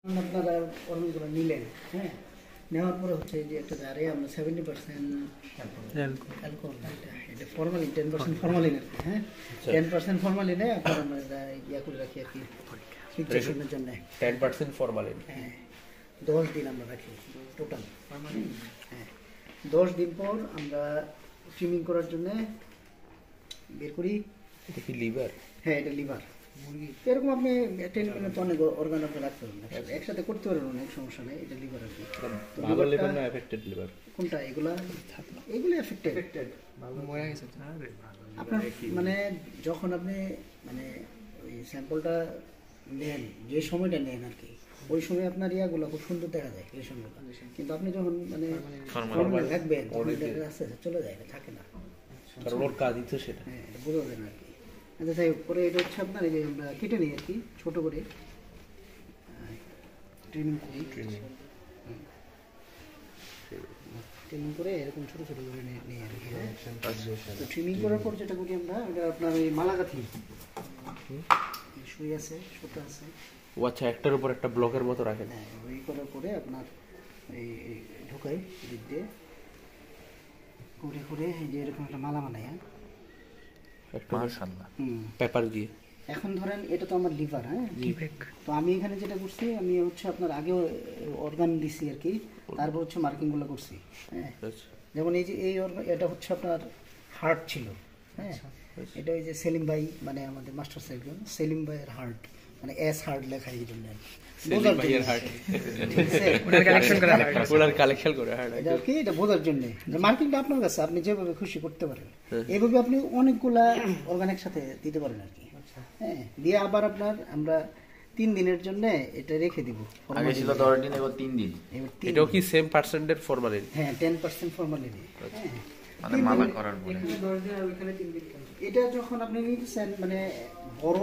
আপনারা অর্গানগুলো নিলেন, হ্যাঁ, নেওয়ার পরে হচ্ছে যে একটা জারে আমরা 70% অ্যালকোহল, এটা ফর্মালিন, 10% ফর্মালিন আর কি, হ্যাঁ, 10% ফর্মালিনে আপনার আমরা ইয়া করে রাখি আর কি ফিক্সেশনের জন্য 10% ফর্মালিন, হ্যাঁ, 10 দিন আমরা রাখি টোটাল, হ্যাঁ, 10 দিন পর আমরা ট্রিমিং করার জন্য বের করি। এটা কি লিভার? হ্যাঁ, এটা লিভার। এরকম আপনি 10 মিনিট অনেক অর্গান আপনি রাখতে পারবেন, একসাথে করতে পারবেন, অনেক সমস্যা নেই। এটা লিভার আর কি। ভালো লিভার না এফেক্টেড লিভার? কোনটা? এগুলো এফেক্টেড। আপনার মানে যখন আপনি মানে ওই স্যাম্পলটা নেন, যে সময়টা নেন আর কি, ওই সময় আপনার ইয়াগুলো খুব সুন্দর দেখা যায়, রিলেশনগুলো। কিন্তু আপনি যখন মানে ফর্মালিন রাখবেন আস্তে আস্তে চলে যায়, এটা থাকে না, কারণ ওর কাজই তো সেটা। হ্যাঁ, এটা বোঝা যায় না আর কি। আচ্ছা, তাই পরে এটা হচ্ছে আপনার এই যে আমরা কেটে নিই আর কি, ছোটো করে ট্রিমিং করে এরকম ছোটো ছোটো করে নিই আর কি। তো ট্রিমিং করার পর যেটা করি আমরা, এটা আপনার ওই মালাগাথি সুই আছে, সুতা আছে। ও আচ্ছা, একটার উপর একটা ব্লকের মতো রাখেন। হ্যাঁ, ওই করার পরে আপনার এই ঢুকাই দিক দিয়ে করে এই যে এরকম একটা মালা বানাই। হ্যাঁ, পেপার দিয়ে। এখন ধরেন এটা তো আমার লিভার, হ্যাঁ, তো আমি এখানে যেটা করছি, আমি হচ্ছে আপনার আগেও অর্গান দিছি আর কি, তারপর হচ্ছে মার্কিংগুলো করছি, হ্যাঁ। যেমন এই যে এই অর্গান, এটা হচ্ছে আপনার হার্ট ছিল, হ্যাঁ, এটা ওই যে সেলিম ভাই, মানে আমাদের মাস্টার সাহেব সেলিম ভাইয়ের হার্ট, মানে এস হার্ট লেখা এই জন্য বোঝার জন্য মার্কিংটা আপনার কাছে, আপনি যেভাবে খুশি করতে পারেন, এইভাবে আপনি অনেকগুলা অর্গানিক সাথে দিতে পারেন আর কি। হ্যাঁ, দিয়ে আবার আপনার আমরা 3 দিনের জন্য এটা রেখে দিব। আগে ছিল 10 দিন, এবার 3 দিন। এটাও কি সেম পার্সেন্টের ফরমালিন? হ্যাঁ, 10% ফরমালিন। মানে মালা করার পরে 10 দিন আর ওইখানে 3 দিন। এটা যখন আপনি নিতেছেন, মানে বড়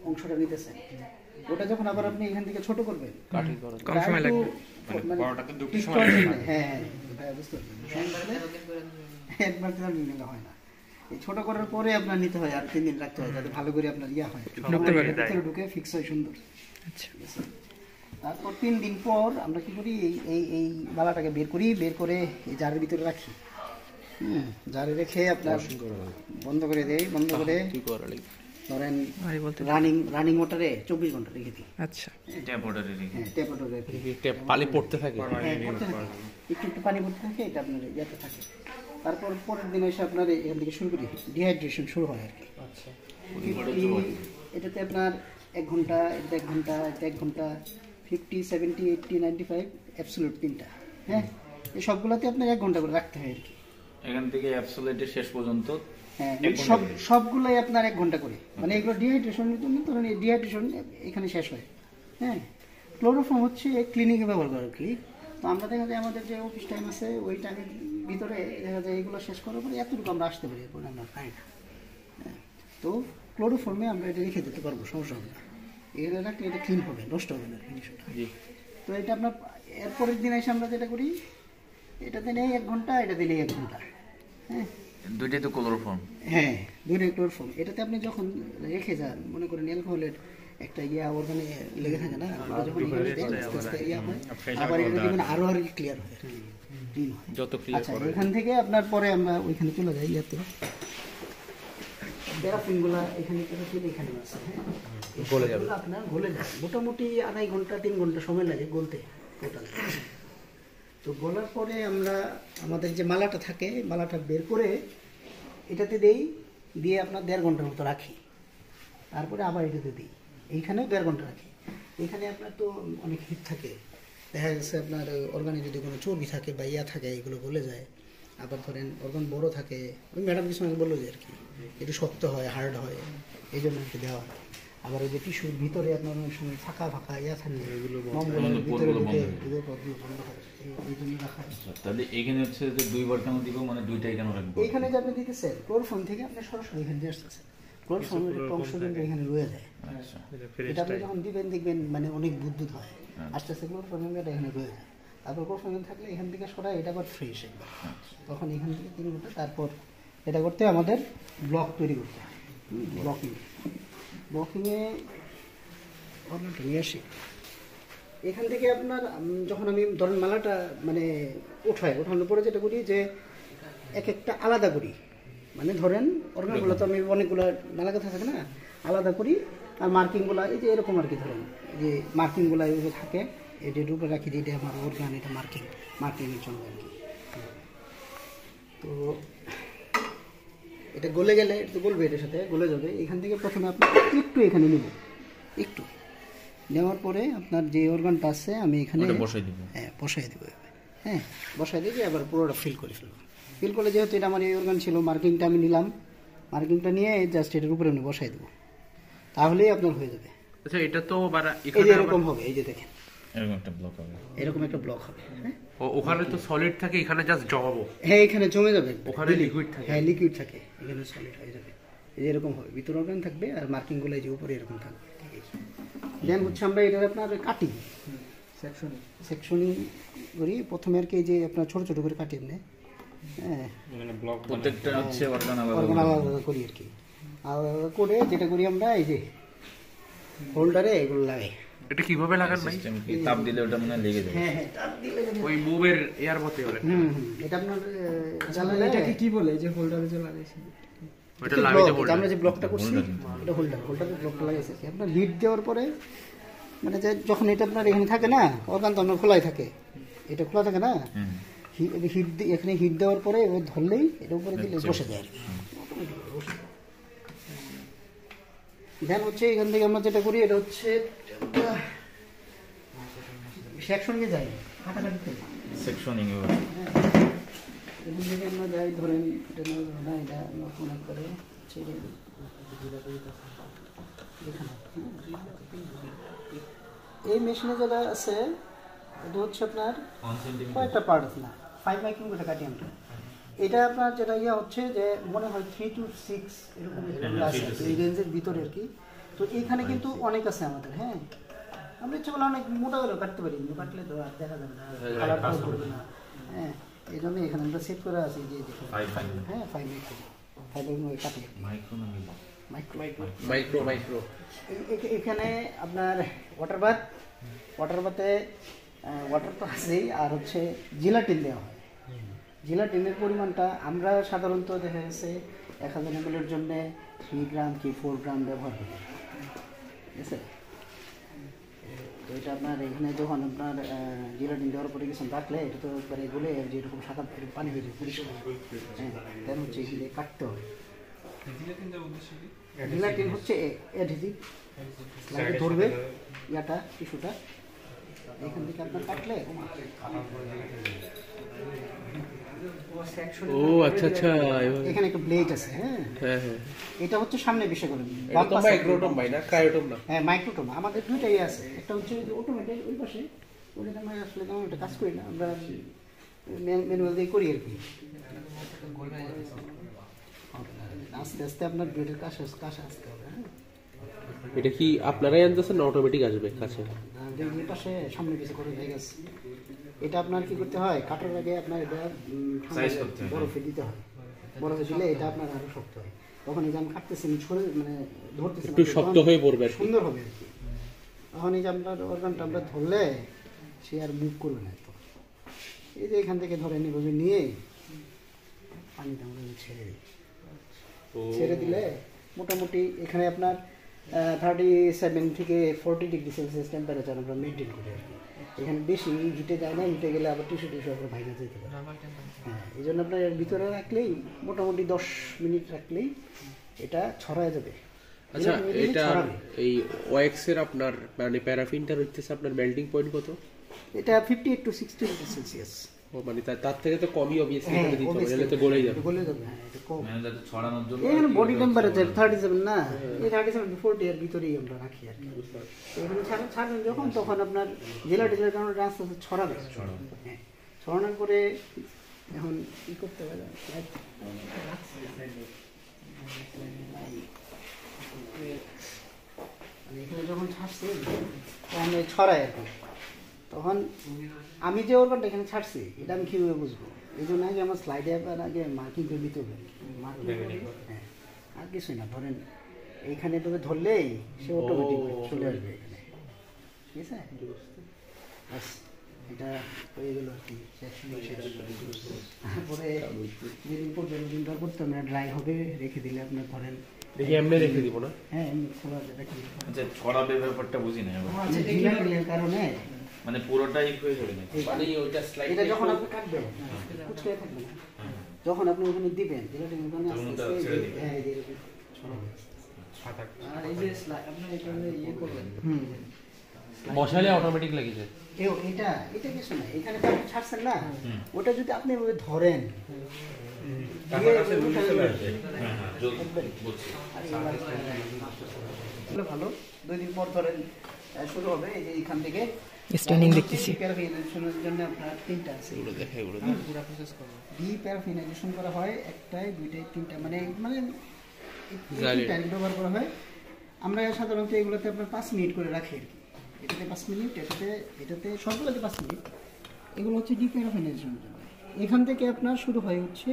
অংশটা নিতেছেন, ওটা যখন আবার আপনি এখান থেকে ছোট করবেন, কাটিং করা কম সময় লাগবে, মানে বড়টাতে দুটো সময় লাগে। হ্যাঁ, বুঝতে পারছেন, একবার তো নিলে হয় না। এই ছোট করার পরে আপনার নিতে হয়, আর 3 দিন রাখতে হয়, যাতে ভালো করে আপনার ইয়া হয়, ভিতরে ঢুকে ফিক্স হয় সুন্দর। আচ্ছা, তারপর 3 দিন পর আমরা কি করি, এই মালাটাকে বের করি, বের করে এই জারের ভিতরে রাখি। জারে রেখে আপনার বন্ধ করে দেই, বন্ধ করে ধরেন রানিং ওয়াটারে 24 ঘন্টা রেখে দিই। আচ্ছা, ট্যাপ অর্ডারে রেখে। হ্যাঁ, ট্যাপ ওয়াটারে রেখে পানি পড়তে থাকে, একটু পানি পড়তে থাকে, এটা আপনার ইয়াতে থাকে। তারপর পরের দিন এসে আপনার এখান থেকে শুরু করি, ডিহাইড্রেশন শুরু হয় আর কি। আচ্ছা, এটাতে আপনার 1 ঘন্টা, এটা 1 ঘন্টা, এটা 1 ঘন্টা, 50, 70, 80, 95 অ্যাবসলিউট 3টা। হ্যাঁ, এই সবগুলোতে আপনার 1 ঘন্টা করে রাখতে হয় আর কি। এখান থেকে অ্যাবসোলিউটের শেষ পর্যন্ত, হ্যাঁ, সবগুলোই আপনার 1 ঘন্টা করে, মানে এগুলো ডিহাইড্রেশনের জন্য। ধরেন এই ডিহাইড্রেশন এখানে শেষ হয়। হ্যাঁ, ক্লোরোফর্ম হচ্ছে ক্লিনিকে ব্যবহার করে আর কি। তো আমরা দেখা যায় আমাদের যে অফিস টাইম আছে, ওই টাইমের ভিতরে দেখা যায় এগুলো শেষ করার পরে এতটুকু আমরা আসতে পারি, এরপরে আমরা পাই না। হ্যাঁ, তো ক্লোরোফর্মে আমরা এটা রেখে দিতে পারবো, সমস্যা হবে না। এটা রাখলে এটা ক্লিন হবে, নষ্ট হবে না জিনিসটা। তো এটা আপনার এরপরের দিন এসে আমরা যেটা করি, এটাতে নেই 1 ঘন্টা, এটাতে নেই 1 ঘন্টা। হ্যাঁ, দুইটাই তো ক্লোরোফর্ম। হ্যাঁ, দুইটাই ক্লোরোফর্ম। এটাতে আপনি যখন রেখে যান, মনে করেন অ্যালকোহলের একটা ইয়া অর্গানে লেগে থাকে না, ওটা যখন আস্তে আস্তে ইয়া হয়, আবার এটা দেখবেন আরো ক্লিয়ার হয়, ক্লিন হয়, যত ক্লিয়ার আচ্ছা, করে। এখান থেকে আপনার পরে আমরা ওইখানে চলে যাই, ইয়াতে প্যারাফিনগুলো এখানে প্যারাফিন এখানে আছে। হ্যাঁ, গলে যাবে, আপনার গলে যায় মোটামুটি 2.5 ঘন্টা 3 ঘন্টা সময় লাগে গলতে টোটাল। তো গলার পরে আমরা আমাদের যে মালাটা থাকে, মালাটা বের করে এটাতে দেই, দিয়ে আপনার 1.5 ঘন্টার মতো রাখি। তারপরে আবার এটাতে দিই, এইখানেও 1.5 ঘন্টা রাখি। এখানে আপনার তো অনেক হিট থাকে, দেখা যাচ্ছে আপনার অর্গানে যদি কোনো চর্বি থাকে বা ইয়া থাকে, এগুলো গলে যায়। আবার ধরেন অর্গান বড় থাকে, ওই ম্যাডাম কিছু আগে বললো যে আর কি একটু শক্ত হয়, হার্ড হয়, এই জন্য আর কি দেওয়া হয়। আবার ওই যে টিস্যুর ভিতরে আপনার অনেক সময় ফাঁকা ইয়া থাকে, ভিতরে ঢুকে বন্ধ হয়, এই জন্য রাখা হয়। তাহলে এখানে হচ্ছে যে 2 বার কেন দিব, মানে 2টাই কেন রাখবো? এইখানে যে আপনি দিতেছেন ক্লোরোফর্ম থেকে আপনি সরাসরি এখানে দিয়ে আসতেছেন, ক্লোরোফর্মের একটা অংশ কিন্তু এখানে রয়ে যায়। আচ্ছা, এটা আপনি যখন দিবেন দেখবেন মানে অনেক বুদ্বুদ হয়, আস্তে আস্তে ক্লোরোফর্মের এটা এখানে রয়ে যায়। তারপর ক্লোরোফর্ম থাকলে এখান থেকে সরাই, এটা আবার ফ্রেশ একবার, তখন এখান থেকে 3 ঘন্টা। তারপর এটা করতে আমাদের ব্লক তৈরি করতে হয়, ব্লকিংয়ে অর্গানটা নিয়ে আসি। এখান থেকে আপনার যখন আমি ধরেন মালাটা মানে ওঠানোর পরে যেটা করি যে এক একটা আলাদা করি, মানে ধরেন অর্গানগুলো তো আমি অনেকগুলো মালা কথা থাকে না, আলাদা করি। আর মার্কিংগুলো এই যে এরকম আর কি, ধরেন যে মার্কিংগুলো এইভাবে থাকে, এটার উপরে রাখি দিই, এটা আমার অর্গান, এটা মার্কিংয়ের জন্য আর কি। তো এটা গলে গেলে, এটা তো গলবে, এটার সাথে গলে যাবে। এখান থেকে প্রথমে আপনি একটু এখানে নেব, একটু নেওয়ার পরে আপনার যে অর্গানটা আছে আমি এখানে বসাই দিব। হ্যাঁ বসাই দেবো, হ্যাঁ বসাই দিয়ে আবার পুরোটা ফিল করে ফেলবো। ফিল করলে যেহেতু এটা আমার এই অর্গান ছিল, মার্কিংটা আমি নিলাম, মার্কিংটা নিয়ে জাস্ট এটার উপরে আমি বসাই দেবো, তাহলেই আপনার হয়ে যাবে। আচ্ছা, এটা তো এই যে এরকম হবে, এই যে দেখেন এরকম একটা ব্লক হবে, এরকম একটা ব্লক হবে। হ্যাঁ ওখানে তো সলিড থাকে, এখানে জাস্ট জমাবো। হ্যাঁ এখানে জমে যাবে, ওখানে লিকুইড থাকে। হ্যাঁ লিকুইড থাকে, এখানে সলিড হয়ে যাবে। এই যে এরকম হবে, ভিতর অর্গান থাকবে আর মার্কিংগুলো এই যে উপরে এরকম থাকবে। দেন হচ্ছে আমরা এটা আপনার কাটি, সেকশনিং করি প্রথমে আর কি, এই যে আপনার ছোট ছোট করে কাটি এমনি। হ্যাঁ প্রত্যেকটা হচ্ছে অর্গান অর্গান আলাদা করি আর কি। আলাদা করে যেটা করি আমরা এই যে হোল্ডারে এগুলো লাগাই। এটা কিভাবে লাগান ভাই? সিস্টেম কি তাপ দিলে ওটা মনে হয় লেগে যাবে। হ্যাঁ হ্যাঁ তার দিলে ওই মুভের এয়ার মতে বলে এটা আপনার জ্বালানি, এটাকে কি বলে যে হোল্ডারে যে লাগাইছে? ওটা লাগাইতে বলে। আমরা যে ব্লকটা করছি এটা হোল্ডারের ব্লকটা লাগাইছি। আপনার হিট দেওয়ার পরে মানে যে যখন এটা আপনার এখানে থাকে না, অর্গান তো আপনার খোলাই থাকে, এটা খোলা থাকে না, হিট এখানে হিট দেওয়ার পরে ও ধরলেই এটা উপরে দিলে বসে যায় আর কি। দেন হচ্ছে এখান থেকে আমরা যেটা করি এটা হচ্ছে সেকশনে যাই, কাটাকাটিতে সেকশনিং এখান থেকে আমরা যাই, ধরেন এটা না, এটা নতুন করে ছেড়ে এই মেশিনে যেটা আছে এটা হচ্ছে আপনার কয়েকটা পার্ট আছে না, 5 মাইক্রন করে কাটি আমরা। এটা আপনার যেটা ইয়া হচ্ছে যে মনে হয় 3 to 6 এরকম আছে এই রেঞ্জের ভিতরে আর কি। তো এখানে কিন্তু অনেক আছে আমাদের। হ্যাঁ আমরা ইচ্ছা করলে অনেক মোটা করে কাটতে পারি, কিন্তু কাটলে তো আর দেখা যাবে না, কালারটা করবে না। হ্যাঁ এই জন্য এখানে আমরা সেট করে আছি যে দেখুন, হ্যাঁ 5 মাইক্রন কাটি মাইক্রো এখানে আপনার ওয়াটার বাথে ওয়াটার তো আছেই, আর হচ্ছে জিলাটিন দেওয়া হয়। জিলাটিনের পরিমাণটা আমরা সাধারণত দেখা গেছে 1000 ml এর জন্য 3 গ্রাম কি 4 গ্রাম ব্যবহার করি, ঠিক আছে? তো এটা আপনার এখানে যখন আপনার জিলাটিন দেওয়ার পরে কিছু রাখলে এটা তো একবারে গলে যেরকম সাদা পানি হয়ে যায় পরিষ্কার। হ্যাঁ তেমন হচ্ছে এগুলো কাটতে হবে। জিলাটিন হচ্ছে অ্যাডহেসিভ, লাগে ধরবে ইয়াটা টিস্যুটা, এখান থেকে আপনার কাটলে ও আচ্ছা আচ্ছা, এখানে একটা ব্লেড আছে। হ্যাঁ হ্যাঁ হ্যাঁ, এটা হচ্ছে সামনে বিষয় করে এটা তো মাইক্রোটম ভাই না, ক্রায়োটম না। হ্যাঁ মাইক্রোটম আমাদের দুইটাই আছে, একটা হচ্ছে অটোমেটিক ওই পাশে, ওটাতে আমরা আসলে তেমন একটা কাজ করি না, আমরা ম্যানুয়াল দিয়ে করি আর কি। আস্তে আস্তে আপনার ব্লেডের কাছে আসতে হবে। হ্যাঁ এটা কি আপনারাই আনতেছেন না অটোমেটিক আসবে কাছে? এই পাশে সামনে পিছিয়ে করে জায়গা আছে। এটা আপনার কি করতে হয়, কাটার আগে আপনার এটা বরফে দিতে হয়, বরফে দিলে এটা আপনার আরো শক্ত হয়। তখন এই যে আমি কাটতেছি ছড়ে মানে ধরতেছি একটু শক্ত হয়ে পড়বে, সুন্দর হবে আর কি। তখন এই যে আপনার অর্গানটা আমরা ধরলে সে আর মুভ করবে না। তো এই যে এখান থেকে ধরে এভাবে নিয়ে পানিটা আমরা ছেড়ে দিই, ছেড়ে দিলে মোটামুটি এখানে আপনার 37 থেকে 40 ডিগ্রি সেলসিয়াস টেম্পারেচার আমরা মেনটেন করি আর কি। এখানে বেশি হিটে যায় না, হিটে গেলে আবার টিস্যু আপনার ভাঙা যেতে পারে। হ্যাঁ এই জন্য আপনার এর ভিতরে রাখলেই মোটামুটি 10 মিনিট রাখলেই এটা ছড়ায় যাবে। আচ্ছা এটা এই ওএক্স এর আপনার মানে প্যারাফিনটা হচ্ছে আপনার মেল্টিং পয়েন্ট কত? এটা 58 to 60 ডিগ্রি সেলসিয়াস। ও মানে তার থেকে তো কমই অবভিয়াসলি করে দিতে হবে, নাহলে তো গলেই যাবে। গলে যাবে, হ্যাঁ এটা কম। মানে যাতে ছড়ানোর জন্য এখানে বডি টেম্পারেচার 37 না, এই 37 to 40 এর ভিতরেই আমরা রাখি আর কি। এখানে ছাড়বেন যখন তখন আপনার জেলাটিনের কারণে আস্তে আস্তে ছড়াবে। হ্যাঁ ছড়ানোর পরে এখন কি করতে হবে, এখানে যখন ছাড়ছে তখন ছড়ায় আর কি। তখন আমি যে অর্গানটা এখানে ছাড়ছি এটা আমি কীভাবে বুঝবো, এই জন্য আগে আমার স্লাইডে আগে মার্কিং করে দিতে হবে। হ্যাঁ আর কিছুই না, ধরেন এইখানে তবে ধরলেই সে অটোমেটিক চলে আসবে এখানে, ঠিক আছে? ব্যাস, এটা হয়ে গেল আর কি। তারপরে যেদিন পর্যন্ত দিনটা করতে আমরা ড্রাই হবে রেখে দিলে আপনার ধরেন দেখি এমনি রেখে দিব না? হ্যাঁ এমনি খোলা রেখে দিলে আচ্ছা ছড়াবে ব্যাপারটা বুঝি না এবার। জিলাটিনের কারণে মানে পুরোটাই হয়ে যাবে না মানে ওইটা স্লাইড এটা যখন আপনি কাটবেন কুচকে থাকবে না, যখন আপনি ওখানে দিবেন জিলাটিনের কারণে তখন আস্তে ওটা আস্তে ছেড়ে দিবে। হ্যাঁ এই যে এরকম ছড়াবে। আর এই যে আপনি এখানে ইয়ে করবেন হুম বসালে অটোমেটিক লেগে যায়। এটা এটা কিছু না, এখানে তো আপনি ছাড়ছেন না, ওটা যদি আপনি এভাবে ধরেন দিয়ে উঠালে এগুলো ভালো। 2 দিন পর ধরেন শুরু হবে এই যে এখান থেকে স্ট্যান্ডিং দেখতেছি। প্যারাফিনাইজেশনের জন্য আপনার 3টা আছে। এগুলো দেখে এগুলো পুরো প্রসেস করব। প্যারাফিনাইজেশন করা হয় 1টায় 2টায় 3টা মানে জালি। টাইম ব্যবহার করা হয়। আমরা সাধারণত এগুলোতে আপনার 5 মিনিট করে রাখি আর কি। এটাতে 5 মিনিট, এটাতে সবগুলোতে 5 মিনিট। এগুলো হচ্ছে ডিপ্যারাফিনাইজেশনের জন্য। এখান থেকে আপনার শুরু হয় হচ্ছে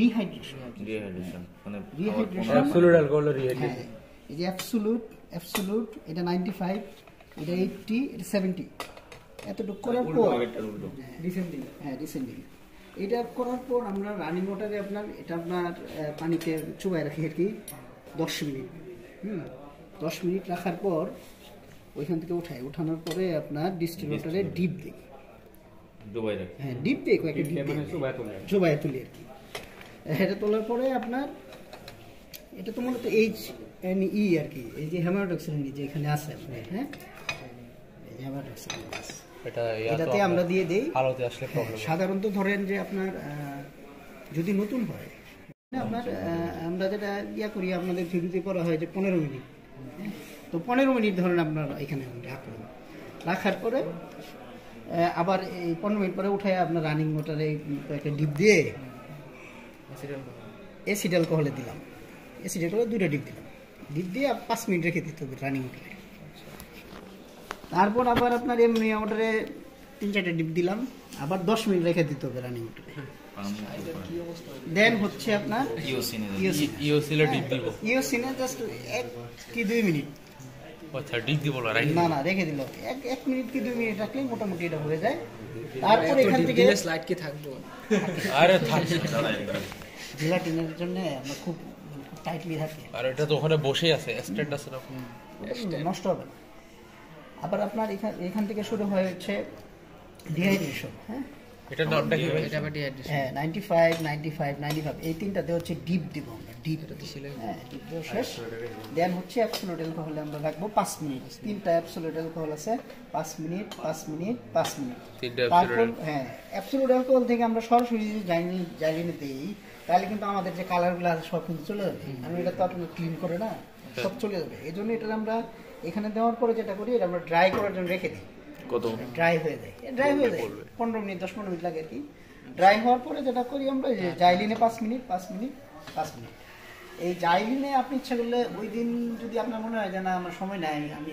রিহাইড্রেশন। ডিহাইড্রেশন মানে রিহাইড্রেশন অ্যাবসলিউট অ্যালকোহল রিহাইড্রেট। হ্যাঁ, এই যে অ্যাবসোলুট এটা 95, এটা 80, এটা 70 এতটুকু করার পর আগেরটার উল্টো। ডিসেন্ডিং। হ্যাঁ ডিসেন্ডিং এটা করার পর আমরা রানিং ওয়াটারে আপনার এটা আপনার পানিতে চুবাই রাখি আর কি 10 মিনিট। 10 মিনিট রাখার পর ওইখান থেকে ওঠানোর পরে আপনার ডিস্টিল ওয়াটারে ডিপ দিই। ডুবাই রাখি। হ্যাঁ ডিপ দিয়ে কয়েকটা ডিপ দিয়ে চুবাই তুলি আর কি। এটা তোলার পরে আপনার এটা তো মূলত HNE আর কি, এই যে হেমাটোক্সিন যে এখানে আছে আপনার, হ্যাঁ এই যে হেমাটোক্সিন আছে এটা এটাতে আমরা দিয়ে দেই। আলোতে আসলে প্রবলেম। সাধারণত ধরেন যে আপনার যদি নতুন হয় আপনার আমরা যেটা করি আপনাদের ভিডিওতে করা হয় যে 15 মিনিট, তো 15 মিনিট ধরেন আপনার এখানে রাখবেন। রাখার পরে আবার এই 15 মিনিট পরে উঠায় আপনার রানিং ওয়াটারে একটা ডিপ দিয়ে অ্যাসিড অ্যালকোহলে দিলাম। অ্যাসিড অ্যালকোহলে 2টা ডিপ দিলাম, ডিপ দিয়ে 5 মিনিট রেখে দিতে হবে রানিং ওয়াটারে। তারপর আবার আপনার এমনি ওয়াটারে 3-4টা ডিপ দিলাম, আবার 10 মিনিট রেখে দিতে হবে রানিং ওয়াটারে। দেন হচ্ছে আপনার ইওসিলে ডিপ দিব। ইওসিনে জাস্ট 1 কি 2 মিনিট, আচ্ছা ডিপ দিব না রাইট। না রেখে দিল 1 মিনিট কি 2 মিনিট রাখলে মোটামুটি এটা হয়ে যায়। তারপর এখান থেকে স্লাইড কি থাকবো? আরে থাকছে। জেলাটিনের জন্য আমরা খুব টাইটলি থাকে, আর এটা তো ওখানে বসেই আছে, স্ট্যান্ড আছে না। নষ্ট হবে না। আবার আপনার এখান থেকে শুরু হয় হচ্ছে ডিহাইড্রেশন। হ্যাঁ এটার নামটা কি ভাই? এটা বাটি অ্যাড্রেস। হ্যাঁ 95, 95, 95 এই 3টাতে হচ্ছে ডিপ দিব আমরা, ডিপ ছিল। হ্যাঁ ডিপ দেওয়া শেষ। দেন হচ্ছে অ্যাবসোলিউট অ্যালকোহলে আমরা রাখবো 5 মিনিট। 3টা অ্যাবসোলিউট অ্যালকোহল আছে, 5 মিনিট 5 মিনিট 5 মিনিট। তিনটা তারপর হ্যাঁ অ্যাবসোলিউট অ্যালকোহল থেকে আমরা সরাসরি যদি জাইলিনে দিই তাহলে কিন্তু আমাদের যে কালারগুলো আছে সব কিন্তু চলে যাবে। আমি এটা তো আপনার ক্লিন করে না, সব চলে যাবে। এই জন্য এটা আমরা এখানে দেওয়ার পরে যেটা করি এটা আমরা ড্রাই করার জন্য রেখে দিই। কত? ড্রাই হয়ে যায়, 15 মিনিট 10-15 মিনিট লাগে আর কি। ড্রাই হওয়ার পরে যেটা করি আমরা যে জাইলিনে 5 মিনিট 5 মিনিট 5 মিনিট। এই জাইলিনে আপনি ইচ্ছা করলে ওই দিন যদি আপনার মনে হয় যে না আমার সময় নাই, আমি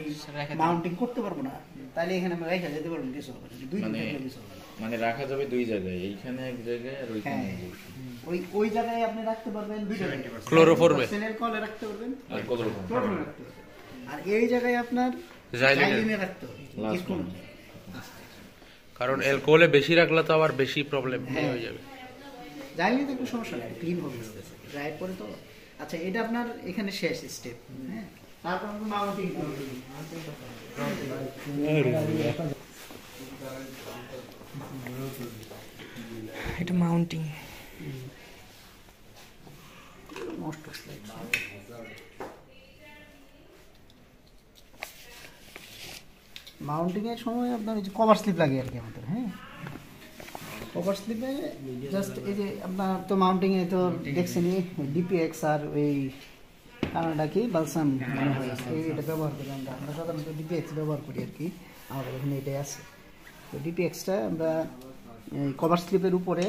মাউন্টিং করতে পারবো না, তাহলে এখানে আমরা রেখে যেতে পারবো, কিছু হবে না। 2 দিন থাকলে কিছু হবে না। মানে রাখা যাবে 2 জায়গায়, এইখানে এক জায়গায় আর ওইখানে এক জায়গায়। ওই জায়গায় আপনি রাখতে পারবেন 2 জায়গায়, ক্লোরোফর্মে সেলের কলে রাখতে পারবেন, আর কত রকম ক্লোরোফর্মে রাখতে পারবেন। আর এই জায়গায় আপনার জাইলিনে রাখতে হবে। কারণ অ্যালকোহলে বেশি রাখলে তো আবার বেশি প্রবলেম হয়ে যাবে। জাইলিনে তো একটু সমস্যা নেই, ক্লিন হবে ড্রাই পরে তো। আচ্ছা এটা আপনার এখানে শেষ স্টেপ। হ্যাঁ তারপর আমরা মাউন্টিং করব। এটা মাউন্টিং। নষ্ট স্লাইড। মাউন্টিং এর সময় আপনার এই যে কভার স্লিপ লাগে আর কি আমাদের। হ্যাঁ কভার স্লিপে জাস্ট এই যে আপনার তো মাউন্টিং এ তো দেখছেনই ডিপিএক্স আর ওই কানাডা কি বালসাম এটা ব্যবহার করি আমরা সাধারণত ডিপিএক্স ব্যবহার করি আর কি, আমাদের এখানে এটাই আছে। তো ডিপিএক্সটা আমরা কভার স্লিপের উপরে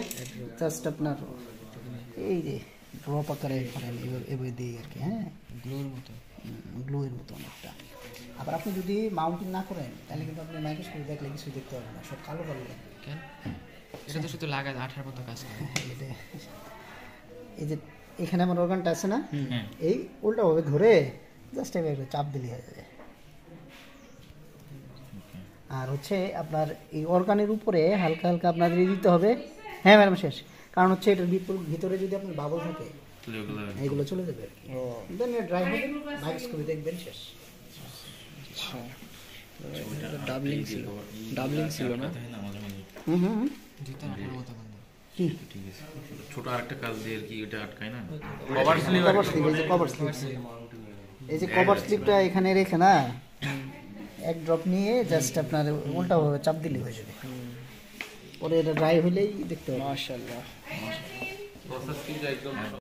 জাস্ট আপনার এই যে ড্রপ আকারে এভাবে দিই আর কি। হ্যাঁ গ্লুয়ের মতো অনেকটা। আবার আপনি যদি মাউন্টিং না করেন তাহলে কিন্তু আপনি মাইক্রোস্কোপ দেখলে কিছু দেখতে পারবেন না, সব কালো কালো লাগে। কেন? এটা তো শুধু লাগায় 18 মতো কাজ করে। এই যে এখানে আমার অর্গানটা আছে না, এই উল্টাভাবে ধরে জাস্ট এভাবে চাপ দিলে হয়ে যাবে। আর হচ্ছে আপনার এই অর্গানের উপরে হালকা হালকা আপনাদের দিতে হবে। হ্যাঁ ম্যাডাম শেষ। কারণ হচ্ছে এটার ভিতরে যদি আপনার বাবল থাকে এইগুলো চলে যাবে আর কি। দেন ড্রাই হবে, ভাইক্স করে দেখবেন শেষ। ডাবলিং ছিল না হুম হুম কি ঠিক আছে ছোট আরেকটা কাজ দিয়ে আর কি এটা আটকায় না কভার স্লিপ, এই যে কভার স্লিপ, এই যে কভার স্লিপটা এখানে রেখে না এক ড্রপ নিয়ে জাস্ট আপনার উল্টাভাবে চাপ দিলে হয়ে যাবে। পরে এটা ড্রাই হলেই দেখতে হবে। মাশাআল্লাহ। প্রসেস কিন্তু একদম